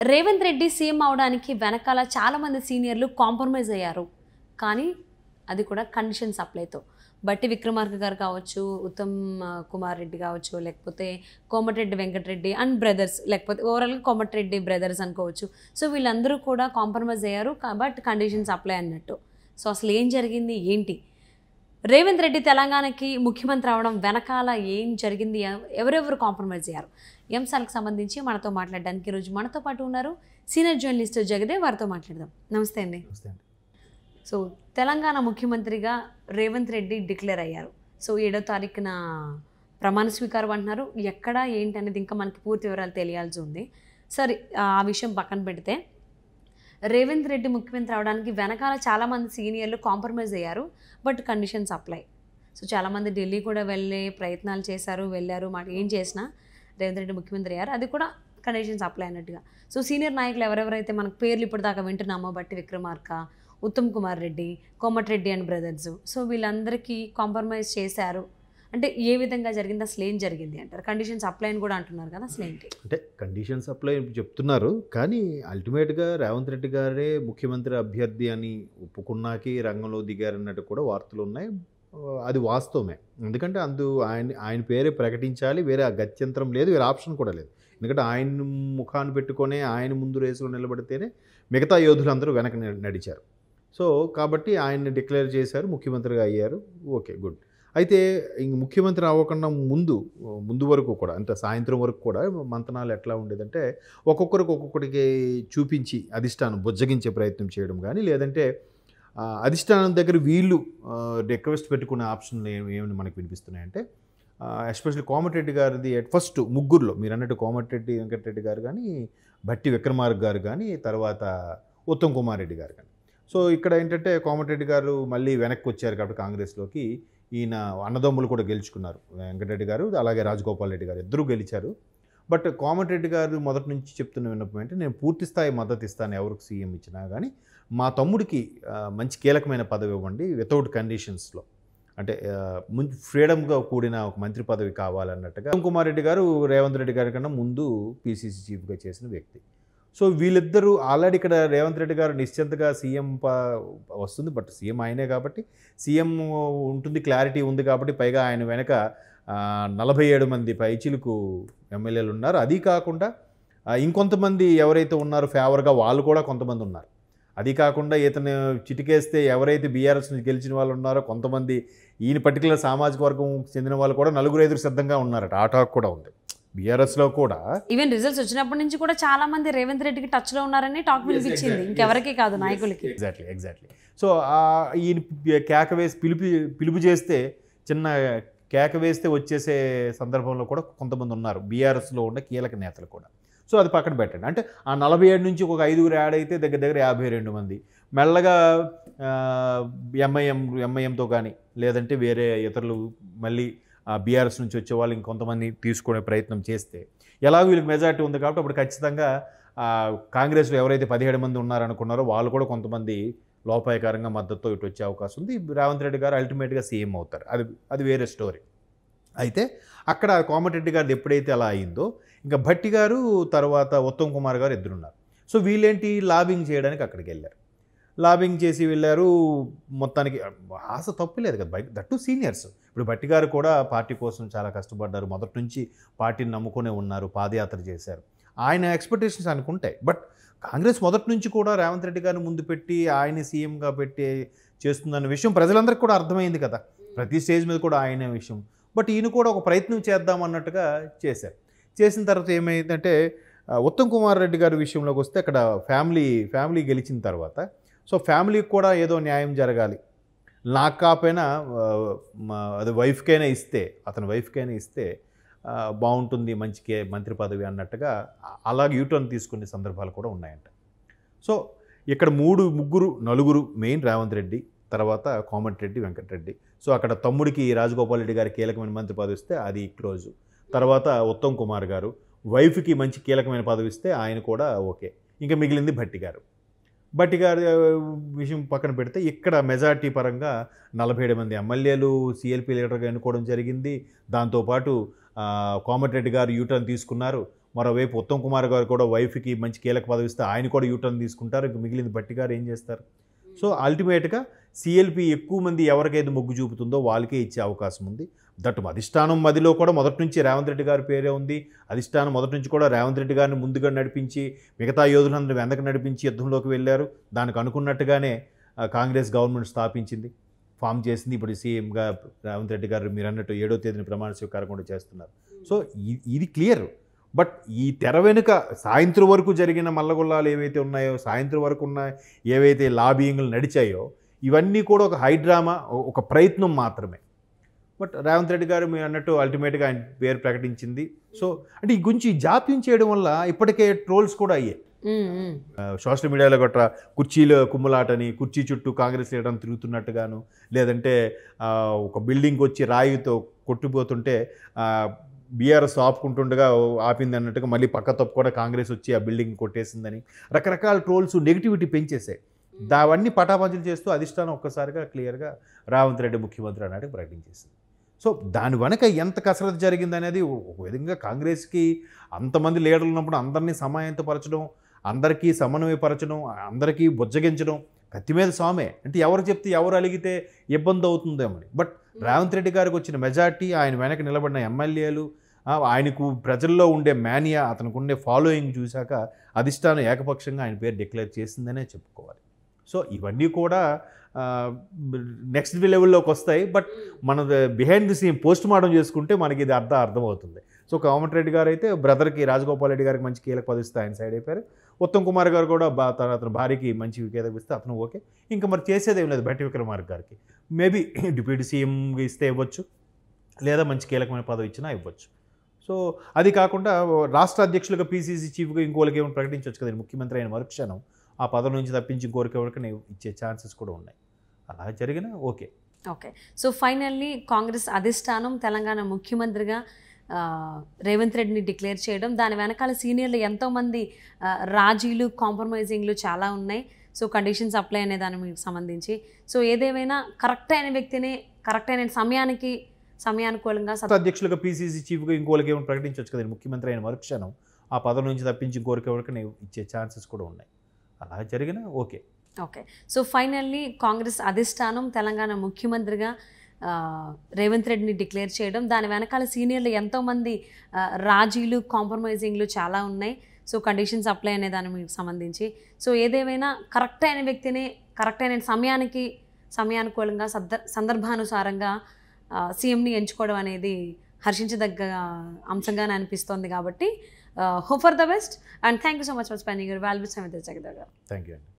Revanth Reddy CM అవడానికి వెనకాల చాలామంది సీనియర్లు కాంప్రమైజ్ అయ్యారు. కానీ అది కూడా కండిషన్స్ అప్లైతో. బట్టి విక్రమార్క గారు కావచ్చు, ఉత్తమ్ కుమార్ రెడ్డి కావచ్చు, లేకపోతే కోమటిరెడ్డి వెంకటరెడ్డి అండ్ బ్రదర్స్, లేకపోతే ఓవరాల్గా కోమటిరెడ్డి బ్రదర్స్ అనుకోవచ్చు. సో వీళ్ళందరూ కూడా కాంప్రమైజ్ అయ్యారు, బట్ కండిషన్స్ అప్లై అన్నట్టు. సో అసలు ఏం జరిగింది ఏంటి? రేవంత్ రెడ్డి తెలంగాణకి ముఖ్యమంత్రి అవడం వెనకాల ఏం జరిగింది, ఎవరెవరు కాంప్రమైజ్ అయ్యారు, ఈ అంశాలకు సంబంధించి మనతో మాట్లాడడానికి ఈరోజు మనతో పాటు ఉన్నారు సీనియర్ జర్నలిస్ట్ జగదే. వారితో మాట్లాడదాం. నమస్తే అండి. సో తెలంగాణ ముఖ్యమంత్రిగా రేవంత్ రెడ్డి డిక్లేర్ అయ్యారు. సో 7వ తారీఖున ప్రమాణ స్వీకారం అంటున్నారు. ఎక్కడ ఏంటి అనేది ఇంకా మనకి పూర్తి వివరాలు తెలియాల్సి ఉంది. సరే, ఆ విషయం పక్కన పెడితే రేవంత్ రెడ్డి ముఖ్యమంత్రి అవడానికి వెనకాల చాలామంది సీనియర్లు కాంప్రమైజ్ అయ్యారు, బట్ కండిషన్స్ అప్లై. సో చాలామంది ఢిల్లీ కూడా వెళ్ళే ప్రయత్నాలు చేశారు, వెళ్ళారు, మాట ఏం చేసినా రేవంత్ రెడ్డి ముఖ్యమంత్రి అయ్యారు. అది కూడా కండిషన్స్ అప్లై అన్నట్టుగా. సో సీనియర్ నాయకులు ఎవరెవరైతే మనకు పేర్లు ఇప్పుడు దాకా వింటున్నామో, బట్టి Vikramarka, Uttam Kumar Reddy, Komatireddy and brothers, so వీళ్ళందరికీ కాంప్రమైజ్ చేశారు అంటే ఏ విధంగా జరిగింది, అసలు ఏం జరిగింది అంటారు? కండిషన్స్ అప్లై అని కూడా అంటున్నారు కదా, అసలు ఏంటి అంటే కండిషన్స్ అప్లై చెప్తున్నారు, కానీ అల్టిమేట్గా రేవంత్ రెడ్డి గారే ముఖ్యమంత్రి అభ్యర్థి అని ఒప్పుకున్నాకి రంగంలో దిగారన్నట్టు కూడా వార్తలు ఉన్నాయి. అది వాస్తవమే, ఎందుకంటే ఆయన పేరే ప్రకటించాలి, వేరే గత్యంతరం లేదు, వేరే ఆప్షన్ కూడా లేదు. ఎందుకంటే ఆయన ముఖాన్ని పెట్టుకొని ఆయన ముందు రేసులో నిలబడితేనే మిగతా యోధులందరూ వెనక నడిచారు. సో కాబట్టి ఆయన్ని డిక్లేర్ చేశారు, ముఖ్యమంత్రిగా అయ్యారు. Okay, good. అయితే ఇంక ముఖ్యమంత్రి అవ్వకుండా ముందు వరకు కూడా, అంటే సాయంత్రం వరకు కూడా మంతనాలు ఎట్లా ఉండేదంటే ఒక్కొక్కరికి చూపించి అధిష్టానం బుజ్జగించే ప్రయత్నం చేయడం కానీ, లేదంటే అధిష్టానం దగ్గర వీళ్ళు రిక్వెస్ట్ పెట్టుకునే ఆప్షన్లు ఏమని మనకు వినిపిస్తున్నాయంటే, ఎస్పెషల్లీ కోమటిరెడ్డి గారిది ఫస్ట్ ముగ్గురులో మీరు అన్నట్టు కోమటిరెడ్డి వెంకటరెడ్డి గారు కానీ, బట్టి విక్రమార్క గారు కానీ, తర్వాత ఉత్తమ్ కుమార్ రెడ్డి గారు కానీ. సో ఇక్కడ ఏంటంటే కోమటిరెడ్డి గారు మళ్ళీ వెనక్కి వచ్చారు కాబట్టి కాంగ్రెస్లోకి, ఈయన అన్నదమ్ములు కూడా గెలుచుకున్నారు, వెంకటరెడ్డి గారు అలాగే రాజగోపాల్ రెడ్డి గారు ఇద్దరూ గెలిచారు. బట్ కోమటిరెడ్డి గారు మొదటి నుంచి చెప్తున్న విన్నపం అంటే, నేను పూర్తి స్థాయి మద్దతు ఇస్తాను ఎవరికి సీఎం ఇచ్చినా కానీ, మా తమ్ముడికి మంచి కీలకమైన పదవి ఇవ్వండి వితౌట్ కండిషన్స్లో, అంటే ఫ్రీడమ్గా కూడిన ఒక మంత్రి పదవి కావాలన్నట్టుగా. ఉత్తమ్ కుమార్ రెడ్డి గారు రేవంత్ రెడ్డి గారి కన్నా ముందు పీసీసీ చీఫ్గా చేసిన వ్యక్తి. సో వీళ్ళిద్దరూ ఆల్రెడీ ఇక్కడ రేవంత్ రెడ్డి గారు నిశ్చింతగా సీఎం వస్తుంది, బట్ సీఎం ఆయనే కాబట్టి సీఎం ఉంటుంది, క్లారిటీ ఉంది కాబట్టి, పైగా ఆయన వెనక 47 మంది పైచిలకు ఎమ్మెల్యేలు ఉన్నారు. అది కాకుండా ఇంకొంతమంది ఎవరైతే ఉన్నారో ఫేవర్గా వాళ్ళు కూడా కొంతమంది ఉన్నారు. అది కాకుండా ఇతను చిటికేస్తే ఎవరైతే బీఆర్ఎస్ నుంచి గెలిచిన వాళ్ళు ఉన్నారో కొంతమంది ఈయన పర్టికులర్ సామాజిక వర్గం చెందిన వాళ్ళు కూడా 4-5 సిద్ధంగా ఉన్నారట. ఆ టాక్ కూడా ఉంది బీఆర్ఎస్లో కూడా. ఈవెన్ రిజల్ట్స్ వచ్చినప్పటి నుంచి కూడా చాలా మంది రేవంత్ రెడ్డికి టచ్లో ఉన్నారని టాక్ వినిపించింది, ఇంకెవరికి కాదు, నాయకులకి. ఎగ్జాక్ట్లీ. సో ఈయన కేక వేసి పిలుపు చేస్తే, చిన్న కేక వేస్తే వచ్చేసే సందర్భంలో కూడా కొంతమంది ఉన్నారు బీఆర్ఎస్లో ఉన్న కీలక నేతలు కూడా. సో అది పక్కన పెట్టండి. అంటే ఆ 47 నుంచి ఒక 5 యాడ్ అయితే దగ్గర 52 మంది మెల్లగా ఎంఐఎంతో కానీ, లేదంటే వేరే ఇతరులు మళ్ళీ బీఆర్ఎస్ నుంచి వచ్చే వాళ్ళు ఇంకొంతమంది తీసుకునే ప్రయత్నం చేస్తే, ఎలాగో వీళ్ళకి మెజార్టీ ఉంది కాబట్టి అప్పుడు ఖచ్చితంగా కాంగ్రెస్లో ఎవరైతే 17 మంది ఉన్నారనుకున్నారో వాళ్ళు కూడా కొంతమంది లోపాయకారంగా మద్దతుతో ఇటు వచ్చే అవకాశం ఉంది. రేవంత్ రెడ్డి గారు అల్టిమేట్గా సీఎం అవుతారు, అది వేరే స్టోరీ. అయితే అక్కడ కోమటిరెడ్డి గారిది ఎప్పుడైతే అలా అయిందో, ఇంకా భట్టి గారు తర్వాత ఉత్తమ్ కుమార్ గారు ఇద్దరున్నారు. సో వీళ్ళేంటి లాబింగ్ చేయడానికి అక్కడికి వెళ్ళారు, లాబింగ్ చేసి వెళ్ళారు. మొత్తానికి ఆశ తప్పులేదు కదా, దట్టు సీనియర్స్. ఇప్పుడు భట్టి గారు కూడా పార్టీ కోసం చాలా కష్టపడ్డారు, మొదటి నుంచి పార్టీని నమ్ముకునే ఉన్నారు, పాదయాత్ర చేశారు. ఆయన ఎక్స్పెక్టేషన్స్ అనుకుంటాయి. బట్ కాంగ్రెస్ మొదటి నుంచి కూడా రేవంత్ రెడ్డి గారిని ముందు పెట్టి ఆయన్ని సీఎంగా పెట్టి చేస్తుందన్న విషయం ప్రజలందరికీ కూడా అర్థమైంది కదా, ప్రతి స్టేజ్ మీద కూడా ఆయనే విషయం. బట్ ఈయన కూడా ఒక ప్రయత్నం చేద్దామన్నట్టుగా చేశారు. చేసిన తర్వాత ఏమైందంటే, ఉత్తమ్ కుమార్ రెడ్డి గారి విషయంలోకి వస్తే అక్కడ ఫ్యామిలీ గెలిచిన తర్వాత, సో ఫ్యామిలీకి కూడా ఏదో న్యాయం జరగాలి, నాకు కాకపోయినా అది అతని వైఫ్కైనా ఇస్తే బాగుంటుంది, మంత్రి పదవి అన్నట్టుగా అలాగే యూటర్న్ తీసుకునే సందర్భాలు కూడా ఉన్నాయంట. సో ఇక్కడ నలుగురు మెయిన్ రేవంత్ రెడ్డి, తర్వాత కోమటిరెడ్డి వెంకటరెడ్డి. సో అక్కడ తమ్ముడికి రాజగోపాల్ రెడ్డి గారి కీలకమైన మంత్రి పదవి ఇస్తే అది క్లోజు. తర్వాత ఉత్తమ్ కుమార్ గారు వైఫ్కి మంచి కీలకమైన పదవి ఇస్తే ఆయన కూడా ఓకే. ఇంకా మిగిలింది భట్టి గారు విషయం పక్కన పెడితే, ఇక్కడ మెజార్టీ పరంగా 47 మంది ఎమ్మెల్యేలు సిఎల్పి లీడర్గా ఎన్నుకోవడం జరిగింది. దాంతోపాటు కోమటిరెడ్డి గారు యూటర్న్ తీసుకున్నారు. మరోవైపు ఉత్తమ్ కుమార్ గారు కూడా వైఫ్కి మంచి కీలక పదవి ఇస్తే ఆయన కూడా యూటర్న్ తీసుకుంటారు. ఇంక మిగిలింది భట్టి గారు ఏం చేస్తారు? సో అల్టిమేట్గా సిఎల్పి ఎక్కువ మంది ఎవరికైతే మొగ్గు చూపుతుందో వాళ్ళకే ఇచ్చే అవకాశం ఉంది. దట్ అధిష్టానం మదిలో కూడా మొదటి నుంచి రేవంత్ రెడ్డి గారి పేరే ఉంది. అధిష్టానం మొదటి నుంచి కూడా రేవంత్ రెడ్డి గారిని ముందుగా నడిపించి మిగతా యోధులందరూ వెనక నడిపించి యుద్ధంలోకి వెళ్ళారు. దానికి అనుకున్నట్టుగానే కాంగ్రెస్ గవర్నమెంట్ స్థాపించింది, ఫామ్ చేసింది. ఇప్పుడు సీఎంగా రేవంత్ రెడ్డి గారు మీరు అన్నట్టు 7వ తేదీన ప్రమాణ స్వీకారం కూడా చేస్తున్నారు. సో ఇది క్లియర్. బట్ ఈ తెర వెనుక సాయంత్రం వరకు జరిగిన మల్లగొల్లాలు ఏవైతే ఉన్నాయో, సాయంత్రం వరకు ఉన్న ఏవైతే లాబియింగ్లు నడిచాయో, ఇవన్నీ కూడా ఒక హైడ్రామా, ఒక ప్రయత్నం మాత్రమే. బట్ రేవంత్ రెడ్డి గారు మీరు అన్నట్టు అల్టిమేట్గా ఆయన పేరు ప్రకటించింది. సో అంటే ఈ గురించి జాప్యం చేయడం వల్ల ఇప్పటికే ట్రోల్స్ కూడా అయ్యాయి. సోషల్ మీడియాలో గట్రా కుర్చీలో కుమ్ములాటని, కుర్చీ చుట్టూ కాంగ్రెస్ లీడర్ని తిరుగుతున్నట్టుగాను, లేదంటే ఒక బిల్డింగ్ వచ్చి రాయితో కొట్టిపోతుంటే బీఆర్ఎస్ ఆపుకుంటుండగా ఆపింది అన్నట్టుగా మళ్ళీ పక్క తప్పు కూడా కాంగ్రెస్ వచ్చి ఆ బిల్డింగ్ కొట్టేసిందని రకరకాల ట్రోల్స్ నెగిటివిటీ పెంచేసాయి. దావన్నీ పటాపంచలు చేస్తూ అధిష్టానం ఒక్కసారిగా క్లియర్గా రేవంత్ రెడ్డి ముఖ్యమంత్రి అన్నట్టు ప్రకటించేసింది. సో దాని వెనక ఎంత కసరత్తు జరిగిందనేది ఒక విధంగా కాంగ్రెస్కి అంతమంది లీడర్లు ఉన్నప్పుడు అందరినీ సమాయత్తపరచడం, అందరికీ సమన్వయపరచడం, అందరికీ బుజ్జగించడం కత్తి మీద సామే. అంటే ఎవరు చెప్తే ఎవరు అలిగితే ఇబ్బంది అవుతుందేమని. బట్ రేవంత్ రెడ్డి గారికి వచ్చిన మెజార్టీ, ఆయన వెనక నిలబడిన ఎమ్మెల్యేలు, ఆయనకు ప్రజల్లో ఉండే మేనియా, అతనికి ఉండే ఫాలోయింగ్ చూశాక అధిష్టానం ఏకపక్షంగా ఆయన పేరు డిక్లేర్ చేసిందనే చెప్పుకోవాలి. సో ఇవన్నీ కూడా నెక్స్ట్ లెవెల్లోకి వస్తాయి. బట్ మన behind the scene post mortem చేసుకుంటే మనకి ఇది అర్థమవుతుంది. సో కోమటిరెడ్డి గారు అయితే బ్రదర్కి, రాజగోపాల్ రెడ్డి గారికి మంచి కీలక పదవి ఇస్తే ఆయన సైడ్ అయిపోయారు. ఉత్తమ్ కుమార్ గారు కూడా అతని భార్యకి మంచి కీలక ఇస్తే అతను ఓకే. ఇంకా మరి చేసేదేం లేదు భట్టి విక్రమార్క గారికి. మేబీ డిప్యూటీ సీఎంగా ఇస్తే ఇవ్వచ్చు, లేదా మంచి కీలకమైన పదవి ఇచ్చినా ఇవ్వచ్చు. సో అది కాకుండా రాష్ట్ర అధ్యక్షులుగా పీసీసీ చీఫ్గా ఇంకోళ్ళకి ఏమైనా ప్రకటించవచ్చు కదండి. ముఖ్యమంత్రి అయిన మరుక్షణం ఆ పదవి నుంచి తప్పించి ఇంకోరికి ఎవరికి ఇచ్చే ఛాన్సెస్ కూడా ఉన్నాయి. అలా జరిగినా okay. Okay. So finally Congress అధిష్టానం తెలంగాణ ముఖ్యమంత్రిగా రేవంత్ రెడ్డిని డిక్లేర్ చేయడం, దాని వెనకాల సీనియర్లు ఎంతోమంది రాజీలు, కాంప్రమైజింగ్లు చాలా ఉన్నాయి. సో కండిషన్స్ అప్లై అనే దానికి సంబంధించి సో ఏదేమైనా కరెక్ట్ అయిన వ్యక్తిని కరెక్ట్ అయిన సమయానుకూలంగా అధ్యక్షులుగా పీసీసీ చీఫ్గా ఇంకోళ్ళకి ఏమైనా ప్రకటించవచ్చు కదండి. ముఖ్యమంత్రి అయిన మరుక్షణం ఆ పదవి నుంచి తప్పించి ఇంకోరికి ఎవరికి ఇచ్చే ఛాన్సెస్ కూడా ఉన్నాయి. అలా జరిగినా okay. Okay. So finally Congress అధిష్టానం తెలంగాణ ముఖ్యమంత్రిగా రేవంత్ రెడ్డిని డిక్లేర్ చేయడం, దాని వెనకాల సీనియర్లు ఎంతోమంది రాజీలు, కాంప్రమైజింగ్లు చాలా ఉన్నాయి. సో కండిషన్స్ అప్లై అనే దానికి సంబంధించి సో ఏదేమైనా కరెక్ట్ అయిన వ్యక్తిని కరెక్ట్ అయిన సమయానుకూలంగా సందర్భానుసారంగా సీఎంని ఎంచుకోవడం అనేది హర్షించదగ్గ అంశంగానే అనిపిస్తోంది. కాబట్టి hope for the best and thank you so much for spending your valuable time with us. Thank you అండి.